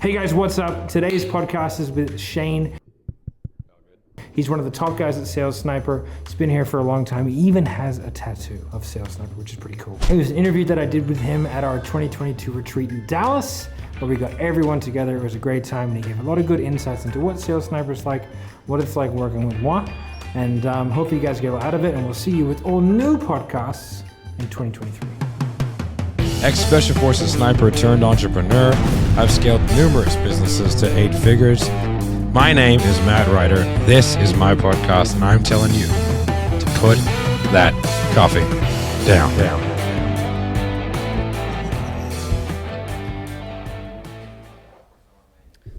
Hey guys, what's up? Today's podcast is with Shane. He's one of the top guys at Sales Sniper. He's been here for a long time. He even has a tattoo of Sales Sniper, which is pretty cool. It was an interview that I did with him at our 2022 retreat in Dallas, where we got everyone together. It was a great time, and he gave a lot of good insights into what Sales Sniper is like, what it's like working with moi, and hopefully you guys get a lot out of it, and we'll see you with all new podcasts in 2023. Ex-Special Forces sniper turned entrepreneur. I've scaled numerous businesses to 8 figures. My name is Matt Ryder. This is my podcast, and I'm telling you to put that coffee down.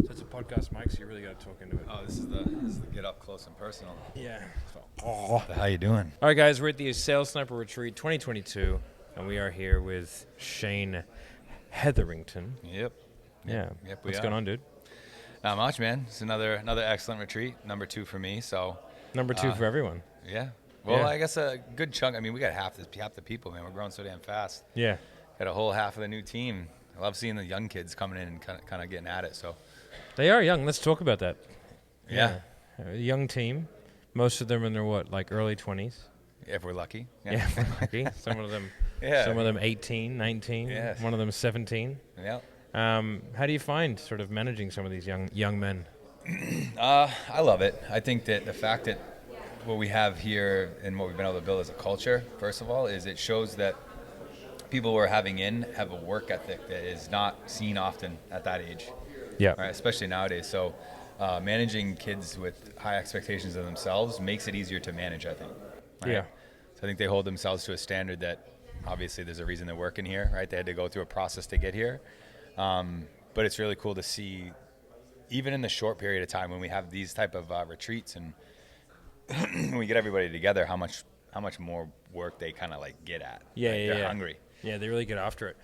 So it's a podcast, Mike, so you really got to talk into it. Oh, this is the get up close and personal. Yeah. How you doing? All right, guys, we're at the Sales Sniper Retreat 2022, and we are here with Shane Hetherington. Yep. Yeah. Yep, What's going on, dude? Not much, man. It's another excellent retreat. Number 2 for me. So Number 2 for everyone. yeah. Well, Yeah. I guess a good chunk. I mean, we got half the people, man. We're growing so damn fast. Yeah. Got a whole half of the new team. I love seeing the young kids coming in and kind of getting at it. So They are young. Let's talk about that. yeah. A young team. Most of them in their early 20s. If we're lucky. Yeah, if we're lucky. Some of them Yeah. some of them 18, 19, Yes. one of them 17. Yeah. How do you find sort of managing some of these young men? I love it. I think that the fact that what we have here and what we've been able to build as a culture, first of all, is it shows that people we're having in have a work ethic that is not seen often at that age, Yeah. right? Especially nowadays. So managing kids with high expectations of themselves makes it easier to manage, I think. Right? Yeah. So I think they hold themselves to a standard that obviously there's a reason they're working here, right? They had to go through a process to get here. But it's really cool to see, even in the short period of time when we have these type of retreats and when we get everybody together, how much more work they kind of like get at. Yeah, Like, yeah, they're yeah. hungry. Yeah, they really get after it.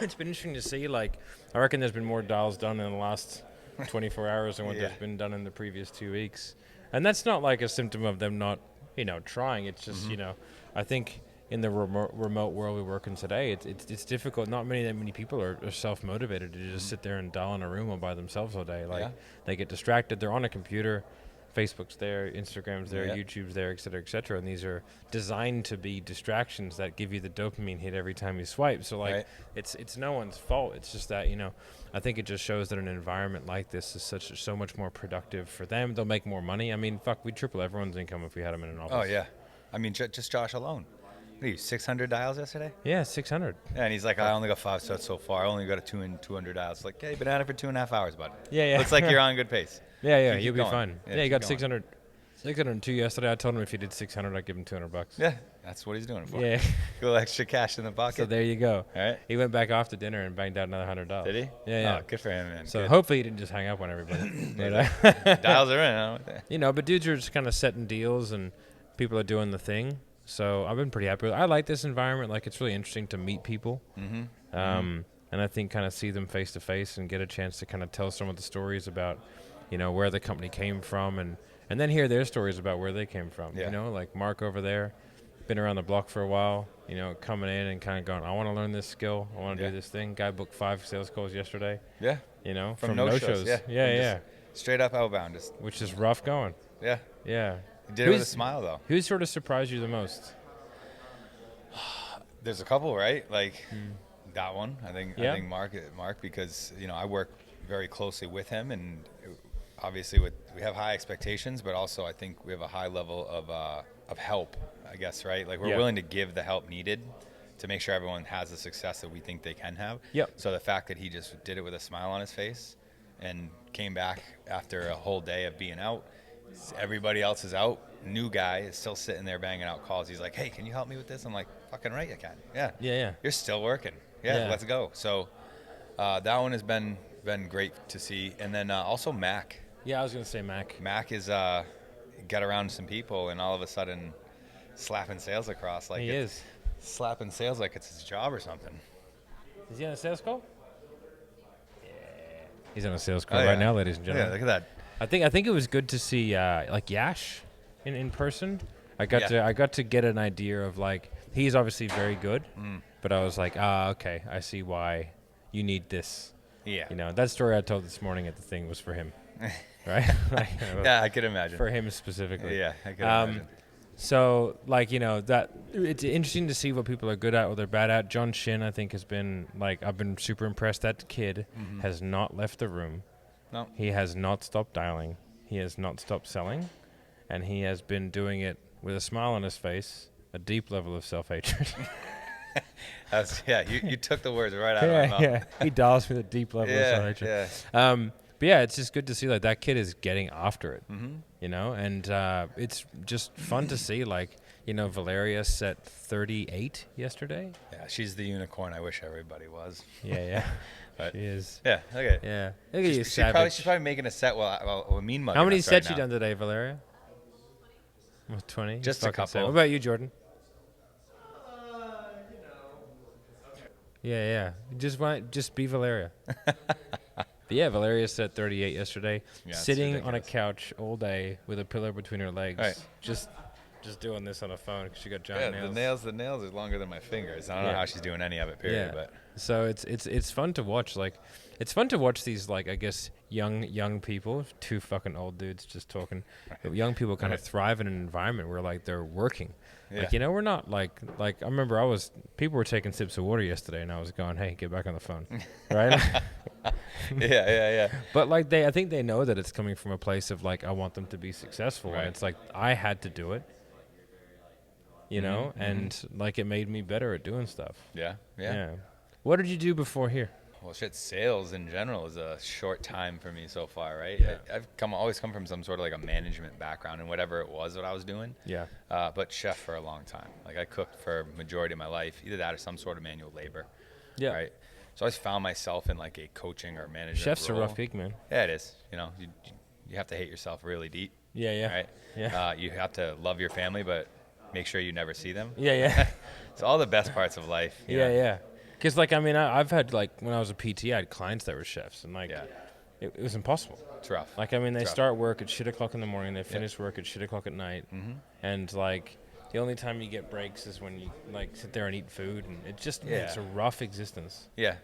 It's been interesting to see. Like, I reckon there's been more dials done in the last 24 hours than what Yeah. there's been done in the previous 2 weeks. And that's not like a symptom of them not, trying. It's just, I think in the remote world we work in today, it's difficult. Not many people are self-motivated to just sit there and dial in a room all by themselves all day. Like, they get distracted. They're on a computer. Facebook's there, Instagram's there, YouTube's there, et cetera, and these are designed to be distractions that give you the dopamine hit every time you swipe. So, like, it's no one's fault. It's just that, I think it just shows that an environment like this is so much more productive for them. They'll make more money. I mean, we'd triple everyone's income if we had them in an office. Oh, yeah. I mean, just Josh alone. What are you, 600 dials yesterday? Yeah, 600. Yeah, and he's like, I only got 5 sets so far. I only got a 200 dials. Like, hey, you've been at it for 2.5 hours, bud. Yeah. Looks like you're on good pace. Yeah, Keep you'll be going. fine. Yeah, you keep got going. 602 yesterday. I told him if he did 600, I'd give him $200. Yeah, that's what he's doing it for. Yeah. A little extra cash in the pocket. So there you go. All right. He went back after dinner and banged out another $100. Did he? Yeah. Oh, good for him, man. So Good. hopefully he didn't just hang up on everybody. Dials are in. Huh? But dudes are just kind of setting deals and people are doing the thing. So I've been pretty happy with it. I like this environment. Like, it's really interesting to meet people. And I think kind of see them face to face and get a chance to kind of tell some of the stories about, where the company came from and then hear their stories about where they came from. Yeah. Like Mark over there, been around the block for a while, coming in and kind of going, I want to learn this skill. I want to do this thing. Guy booked 5 sales calls yesterday. Yeah. From no-shows. Yeah. Straight up outbound. Which is rough going. Yeah. Yeah. He did it with a smile, though. Who sort of surprised you the most? There's a couple, right? Like that one. I think Mark, because I work very closely with him, and obviously we have high expectations, but also I think we have a high level of help, I guess, right? Like, we're willing to give the help needed to make sure everyone has the success that we think they can have. Yep. So the fact that he just did it with a smile on his face and came back after a whole day of being out, everybody else is out. New guy is still sitting there banging out calls. He's like, hey, can you help me with this? I'm like, fucking right, you can. Yeah. You're still working. Yeah. Let's go. So that one has been great to see. And then also Mac. Yeah, I was going to say Mac. Mac is got around some people and all of a sudden slapping sales across. Like, he is. Slapping sales like it's his job or something. Is he on a sales call? Yeah. He's on a sales call right now, ladies and gentlemen. Yeah, look at that. I think it was good to see like Yash in person. I got to get an idea of, like, he's obviously very good, but I was like, okay, I see why you need this. Yeah. You know, that story I told this morning at the thing was for him, right? Like, Yeah, I could imagine. for him specifically. Yeah, I could imagine. So, like, you know, that it's interesting to see what people are good at, what they're bad at. John Shin, I think, has been, like, I've been super impressed. That kid has not left the room. No. He has not stopped dialing. He has not stopped selling. And he has been doing it with a smile on his face, a deep level of self-hatred. You took the words right out of my mouth. Yeah, he dials with a deep level of self-hatred. Yeah. But yeah, it's just good to see like that kid is getting after it, Mm-hmm. you know, and it's just fun to see. Like, you know, Valeria set 38 yesterday. Yeah, she's the unicorn I wish everybody was. Yeah, But she is. yeah, okay. Yeah, look at you, She's savage. probably making a set while mean mugging How many us sets right you now. done today, Valeria? 20. Just a Fucking couple. say. What about you, Jordan? Yeah. Just be Valeria. But yeah, Valeria set 38 yesterday, Yeah, it's sitting on a ridiculous. couch all day with a pillow between her legs, Right. just doing this on a phone because she got giant Yeah, nails. the nails are longer than my fingers. I don't know Yeah. how she's doing any of it, period. Yeah. But So it's fun to watch. Like, it's fun to watch these, like, I guess young people, two fucking old dudes just talking. Young people kind of thrive in an environment where like they're working. Yeah. Like, you know, we're not like I remember people were taking sips of water yesterday, and I was going, hey, get back on the phone, right? yeah. But like I think they know that it's coming from a place of like I want them to be successful, Right. and it's like I had to do it, you know, and like it made me better at doing stuff. Yeah. What did you do before here? Well, sales in general is a short time for me so far, right? Yeah. I've always come from some sort of like a management background and whatever it was what I was doing. Yeah. But chef for a long time. Like I cooked for majority of my life, either that or some sort of manual labor. Yeah. Right. So I always found myself in like a coaching or management Chef's role. a rough gig, man. Yeah, it is. You know, you have to hate yourself really deep. Yeah. Right. Yeah. You have to love your family, but make sure you never see them. Yeah. It's all the best parts of life. you know? Yeah. Because like I mean I've had like when I was a PT I had clients that were chefs and like Yeah. it was impossible. It's rough. Like I mean they It's rough. start work at shit o'clock in the morning, they finish work at shit o'clock at night, and like the only time you get breaks is when you like sit there and eat food, and it just Yeah. it's a rough existence. Yeah.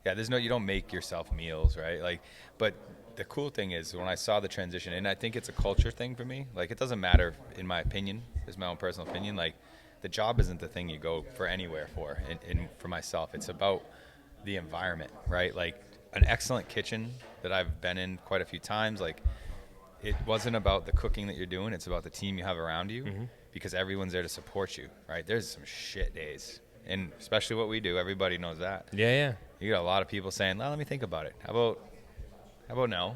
You don't make yourself meals, right? Like, but the cool thing is when I saw the transition, and I think it's a culture thing for me. Like, it doesn't matter, in my opinion, it's my own personal opinion. Like, the job isn't the thing you go for anywhere for. And for myself, it's about the environment, right? Like, an excellent kitchen that I've been in quite a few times. Like, it wasn't about the cooking that you're doing. It's about the team you have around you, because everyone's there to support you, right? There's some shit days, and especially what we do. Everybody knows that. Yeah. You got a lot of people saying, "Well, let me think about it. How about no?"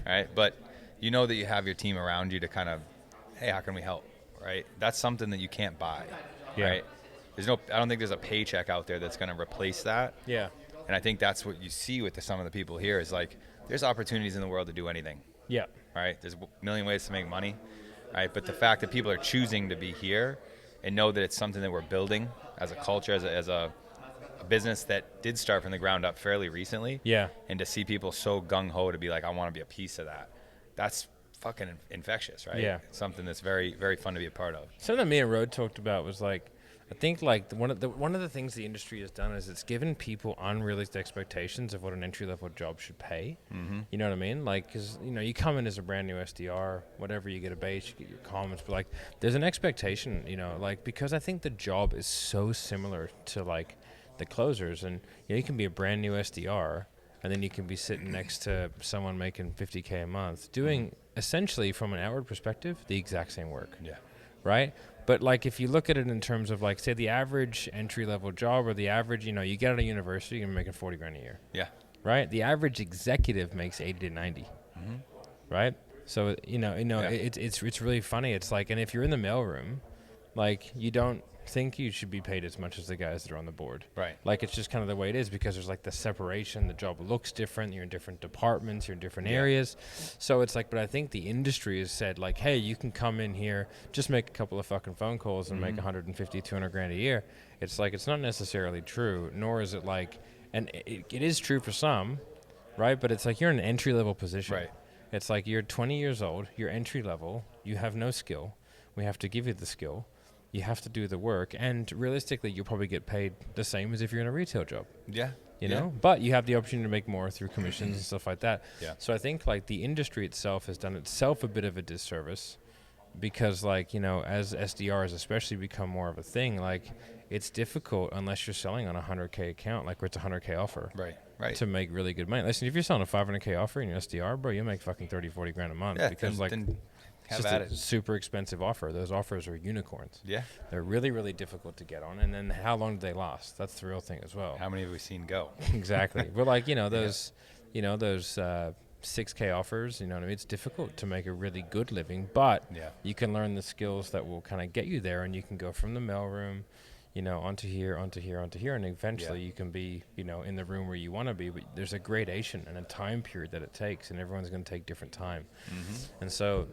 Right? But you know that you have your team around you to kind of, hey, how can we help? Right? That's something that you can't buy. Yeah. Right? I don't think there's a paycheck out there that's going to replace that. Yeah. And I think that's what you see with some of the people here is like, there's opportunities in the world to do anything. Yeah. Right? There's a million ways to make money. Right? But the fact that people are choosing to be here and know that it's something that we're building as a culture, as a business that did start from the ground up fairly recently. Yeah. And to see people so gung-ho to be like, I want to be a piece of that. That's fucking infectious, right? Yeah. Something that's very, very fun to be a part of. Something that me and Rode talked about was like, I think like one of the things the industry has done is it's given people unrealistic expectations of what an entry level job should pay. You know what I mean? Like, because you know you come in as a brand new SDR, whatever, you get a base, you get your comments, but like there's an expectation, you know, like because I think the job is so similar to like the closers, and you know you can be a brand new SDR, and then you can be sitting next to someone making $50K a month doing essentially from an outward perspective the exact same work. Yeah. Right? But like if you look at it in terms of like say the average entry level job or the average, you know, you get out of university, you're making 40 grand a year. Yeah. Right? The average executive makes 80 to 90. Right? So you know, Yeah. it's really funny. It's like, and if you're in the mailroom, like you don't think you should be paid as much as the guys that are on the board. Right. Like it's just kind of the way it is because there's like the separation, the job looks different, you're in different departments, you're in different areas. So it's like, but I think the industry has said like, hey, you can come in here, just make a couple of fucking phone calls and make 150, 200 grand a year. It's like, it's not necessarily true, nor is it like, and it is true for some, right? But it's like you're in an entry level position. Right. It's like you're 20 years old, you're entry level, you have no skill. We have to give you the skill. You have to do the work, and realistically, you'll probably get paid the same as if you're in a retail job. Yeah. you know, but you have the opportunity to make more through commissions and stuff like that. Yeah. So I think like the industry itself has done itself a bit of a disservice because like, you know, as SDRs especially become more of a thing, like it's difficult unless you're selling on a 100K account, like where it's a 100K offer. Right. To make really good money. Listen, if you're selling a 500K offer in your SDR, bro, you make fucking 30, 40 grand a month because it's just a super expensive offer. Those offers are unicorns. Yeah. They're really, really difficult to get on. And then how long do they last? That's the real thing as well. How many have we seen go? Exactly. But like, you know, those 6K offers, you know what I mean? It's difficult to make a really good living, but you can learn the skills that will kind of get you there, and you can go from the mailroom, you know, onto here, and eventually you can be, you know, in the room where you want to be, but there's a gradation and a time period that it takes, and everyone's going to take different time. And so,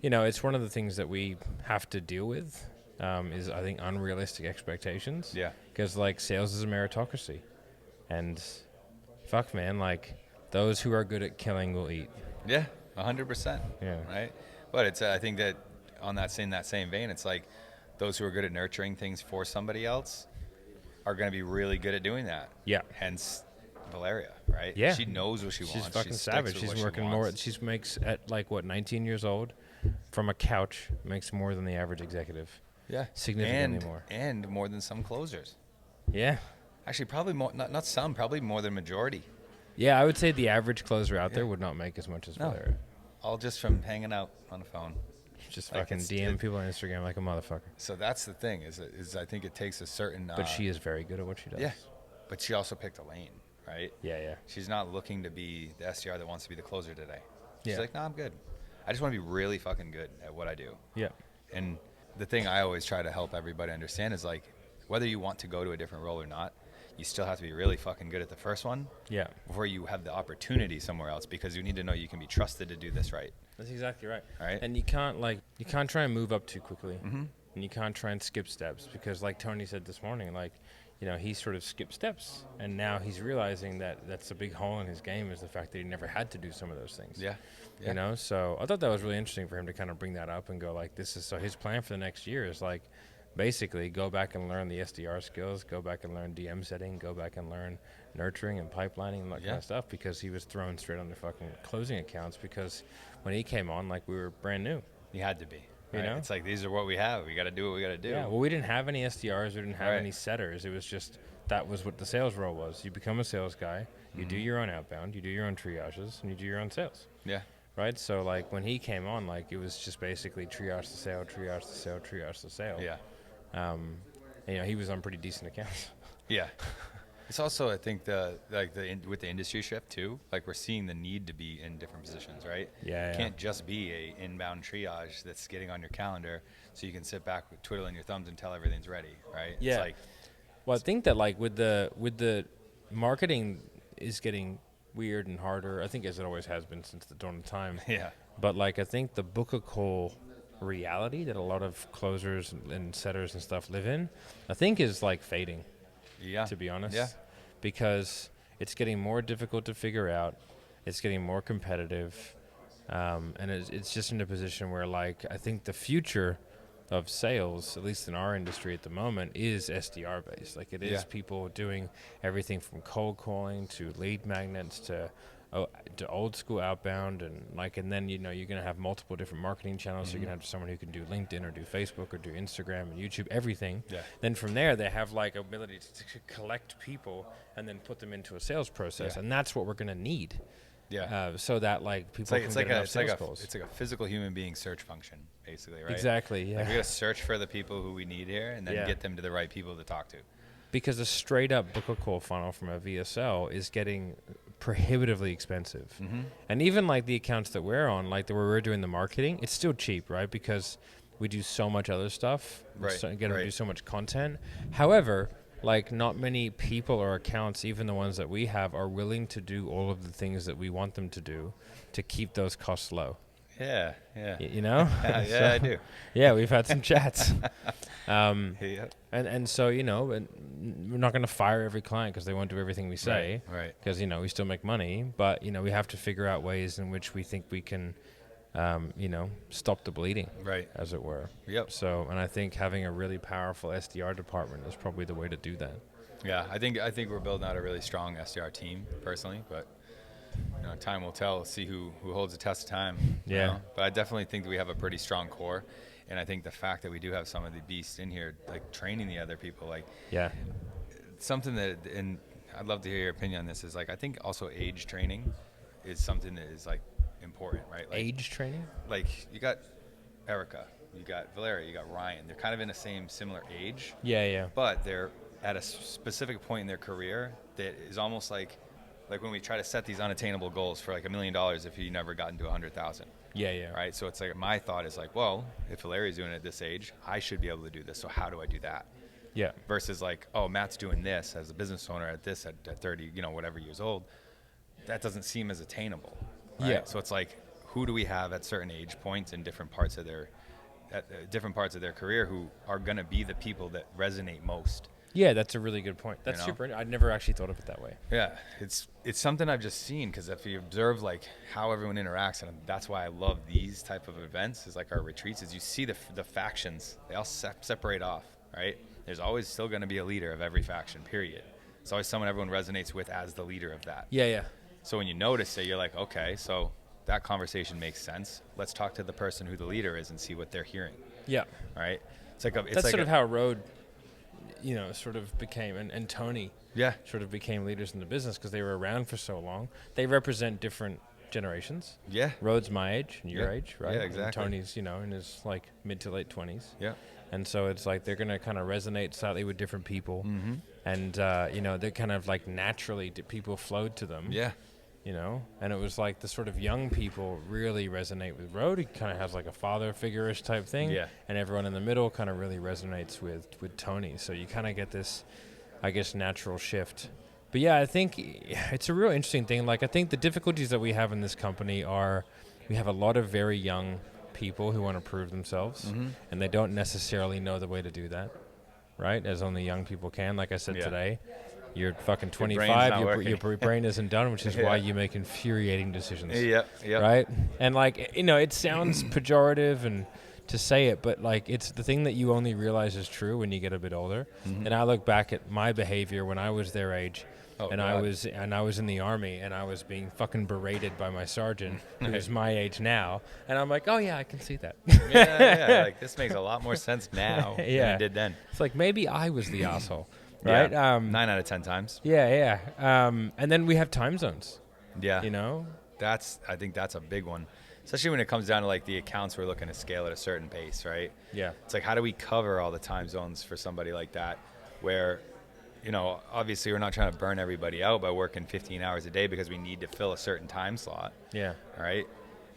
you know, it's one of the things that we have to deal with, is I think unrealistic expectations. Yeah. Because like sales is a meritocracy, and fuck man, like those who are good at killing will eat. Yeah, 100%. Yeah. Right. But it's I think that on that same vein, it's like those who are good at nurturing things for somebody else are going to be really good at doing that. Yeah. Hence Valeria, right? Yeah. She knows what she wants. She's fucking savage. She's working more. She makes at like what, 19 years old, from a couch, makes more than the average executive. Yeah. Significantly more. And more than some closers. Yeah. Actually, probably more. Not some. Probably more than majority. Yeah, I would say the average closer out there would not make as much as Valeria. All just from hanging out on the phone. Just like fucking DM people on Instagram like a motherfucker. So that's the thing, is I think it takes a certain... But she is very good at what she does. Yeah, but she also picked a lane, right? Yeah, yeah. She's not looking to be the SDR that wants to be the closer today. She's like, no, I'm good. I just want to be really fucking good at what I do. Yeah. And the thing I always try to help everybody understand is like, whether you want to go to a different role or not, you still have to be really fucking good at the first one. Yeah. Before you have the opportunity somewhere else, because you need to know you can be trusted to do this right. That's exactly right. Right. And you can't try and move up too quickly. And you can't try and skip steps, because like Tony said this morning, like, you know, he sort of skipped steps, and now he's realizing that that's a big hole in his game, is the fact that he never had to do some of those things. Yeah. You know, so I thought that was really interesting for him to kind of bring that up and go like, this is, so his plan for the next year is like, basically go back and learn the SDR skills, go back and learn DM setting, go back and learn nurturing and pipelining and that kind of stuff, because he was thrown straight on the fucking closing accounts, because when he came on, like, we were brand new. You had to be. You know? It's like, these are what we have. We got to do what we got to do. Yeah, well, we didn't have any SDRs. We didn't have any setters. It was just, that was what the sales role was. You become a sales guy. You do your own outbound. You do your own triages. And you do your own sales. Yeah. Right? So, like, when he came on, like, it was just basically triage the sale, triage the sale, triage the sale. Yeah. You know, he was on pretty decent accounts. Yeah. It's also, I think, with the industry shift too, like, we're seeing the need to be in different positions, right? Yeah. You can't just be a inbound triage that's getting on your calendar so you can sit back with twiddling your thumbs until everything's ready, right? Yeah. It's like, well, I think that like with the marketing is getting weird and harder, I think, as it always has been since the dawn of time. Yeah. But like, I think the book a call reality that a lot of closers and setters and stuff live in, I think, is like fading. Yeah. To be honest. Yeah. Because it's getting more difficult to figure out. It's getting more competitive. And it's just in a position where, like, I think the future of sales, at least in our industry at the moment, is SDR based. Like, it is people doing everything from cold calling to lead magnets to old school outbound, and then, you know, you're going to have multiple different marketing channels. So you're going to have someone who can do LinkedIn or do Facebook or do Instagram and YouTube, everything. Yeah. Then from there, they have like ability to collect people and then put them into a sales process, and that's what we're going to need. Yeah. So that, like, people can get enough sales calls. It's like a physical human being search function, basically, right? Exactly. Yeah. Like, we got to search for the people who we need here, and then get them to the right people to talk to. Because a straight up book a call funnel from a VSL is getting prohibitively expensive. And even like the accounts that we're on, like where we're doing the marketing, it's still cheap, right? Because we do so much other stuff, get to do so much content. However, like, not many people or accounts, even the ones that we have, are willing to do all of the things that we want them to do to keep those costs low. Yeah, yeah. You know? Yeah, so, I do. Yeah, we've had some chats. And so, you know, and we're not going to fire every client because they won't do everything we say. Right. Because, you know, we still make money. But, you know, we have to figure out ways in which we think we can, you know, stop the bleeding. Right. As it were. Yep. So, and I think having a really powerful SDR department is probably the way to do that. Yeah, I think we're building out a really strong SDR team personally, but time will tell. See who holds the test of time. Yeah. But I definitely think that we have a pretty strong core, and I think the fact that we do have some of the beasts in here, like training the other people, like something that, and I'd love to hear your opinion on this, is like I think also age training is something that is like important, right? Like, age training? Like you got Erica, you got Valeria, you got Ryan. They're kind of in the same similar age. Yeah. But they're at a specific point in their career that is almost like when we try to set these unattainable goals for like $1 million if you never got into 100,000. Yeah. Right. So it's like my thought is like, well, if Valeria's doing it at this age, I should be able to do this. So how do I do that? Yeah. Versus like, oh, Matt's doing this as a business owner at 30, whatever years old. That doesn't seem as attainable. Right? Yeah. So it's like, who do we have at certain age points in different parts of their career who are going to be the people that resonate most? Yeah, that's a really good point. That's super. I'd never actually thought of it that way. Yeah, it's something I've just seen, because if you observe like how everyone interacts, and that's why I love these type of events, is like our retreats, is you see the factions, they all separate off, right? There's always still going to be a leader of every faction, period. It's always someone everyone resonates with as the leader of that. Yeah. So when you notice it, you're like, okay, so that conversation makes sense. Let's talk to the person who the leader is and see what they're hearing. Yeah. Right? It's like that's sort of how Rode, sort of became, and Tony sort of became leaders in the business because they were around for so long. They represent different generations. Yeah. Rode's my age and your age, right? Yeah, exactly. And Tony's, in his like mid to late 20s. Yeah. And so it's like they're going to kind of resonate slightly with different people. Mm-hmm. And, they're kind of like naturally people flowed to them. Yeah. And it was like the sort of young people really resonate with Rode. He kind of has like a father figure-ish type thing. Yeah. And everyone in the middle kind of really resonates with Tony. So you kind of get this, I guess, natural shift. But yeah, I think it's a real interesting thing. Like, I think the difficulties that we have in this company are we have a lot of very young people who want to prove themselves, and they don't necessarily know the way to do that, right? As only young people can. Like I said today, you're fucking 25, your brain isn't done, which is why you make infuriating decisions. Yeah. Right? And like, it sounds pejorative and to say it, but like it's the thing that you only realize is true when you get a bit older. And I look back at my behavior when I was their age. I was in the Army, and I was being fucking berated by my sergeant, who's my age now, and I'm like, oh yeah, I can see that. yeah, like this makes a lot more sense now than it did then. It's like maybe I was the asshole, right? Yeah, 9 out of 10 times. Yeah. And then we have time zones. Yeah, I think that's a big one, especially when it comes down to like the accounts we're looking to scale at a certain pace, right? Yeah, it's like, how do we cover all the time zones for somebody like that, where obviously we're not trying to burn everybody out by working 15 hours a day because we need to fill a certain time slot. Yeah. Right?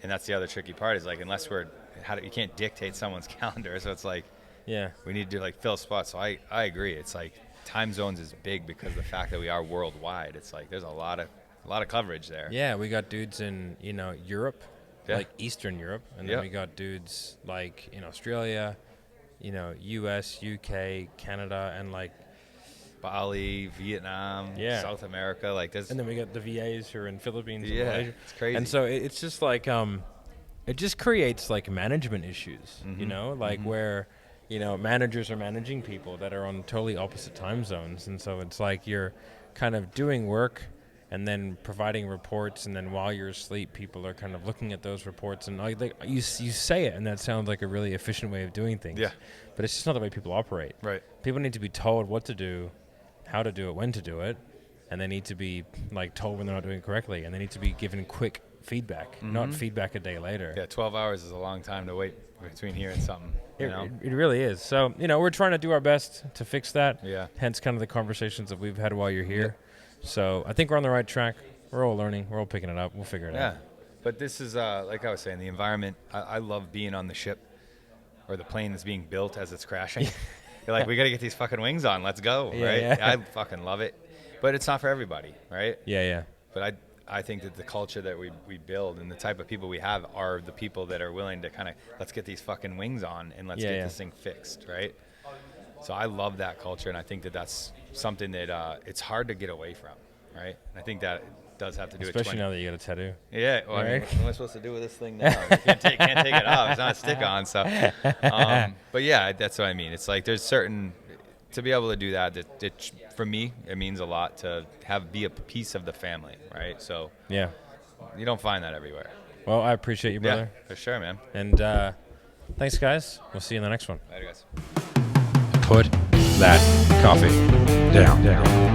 And that's the other tricky part, is like, unless you can't dictate someone's calendar. So it's like, we need to like fill spots. So I agree. It's like time zones is big because of the fact that we are worldwide. It's like, there's a lot of coverage there. Yeah. We got dudes in, Europe, like Eastern Europe. And then we got dudes like in Australia, US, UK, Canada, and like Bali, Vietnam, South America, like this. And then we got the VAs who are in Philippines and Malaysia. It's crazy. And so it's just like, it just creates like management issues, where, managers are managing people that are on totally opposite time zones. And so it's like you're kind of doing work and then providing reports, and then while you're asleep, people are kind of looking at those reports, and like you say it, and that sounds like a really efficient way of doing things. Yeah. But it's just not the way people operate. Right. People need to be told what to do, how to do it, when to do it, and they need to be like told when they're not doing it correctly, and they need to be given quick feedback, not feedback a day later. Yeah, 12 hours is a long time to wait between hearing something. It really is. So, we're trying to do our best to fix that. Yeah. Hence kind of the conversations that we've had while you're here. Yeah. So I think we're on the right track. We're all learning. We're all picking it up. We'll figure it out. Yeah. But this is, like I was saying, the environment. I love being on the ship or the plane that's being built as it's crashing. You're like, we got to get these fucking wings on. Let's go, right? Yeah. I fucking love it. But it's not for everybody, right? Yeah. But I think that the culture that we build and the type of people we have are the people that are willing to kind of, let's get these fucking wings on and let's get this thing fixed, right? So I love that culture, and I think that that's something that it's hard to get away from, right? And I think that does have to do with especially now that you got a tattoo. Yeah, well, right? I mean, what am I supposed to do with this thing now? Can't take it off. It's not a stick-on. So, but yeah, that's what I mean. It's like there's certain to be able to do that, for me, it means a lot to be a piece of the family, right? So Yeah. you don't find that everywhere. Well, I appreciate you, brother. Yeah, for sure, man. And thanks, guys. We'll see you in the next one. Later, guys. Put that coffee down.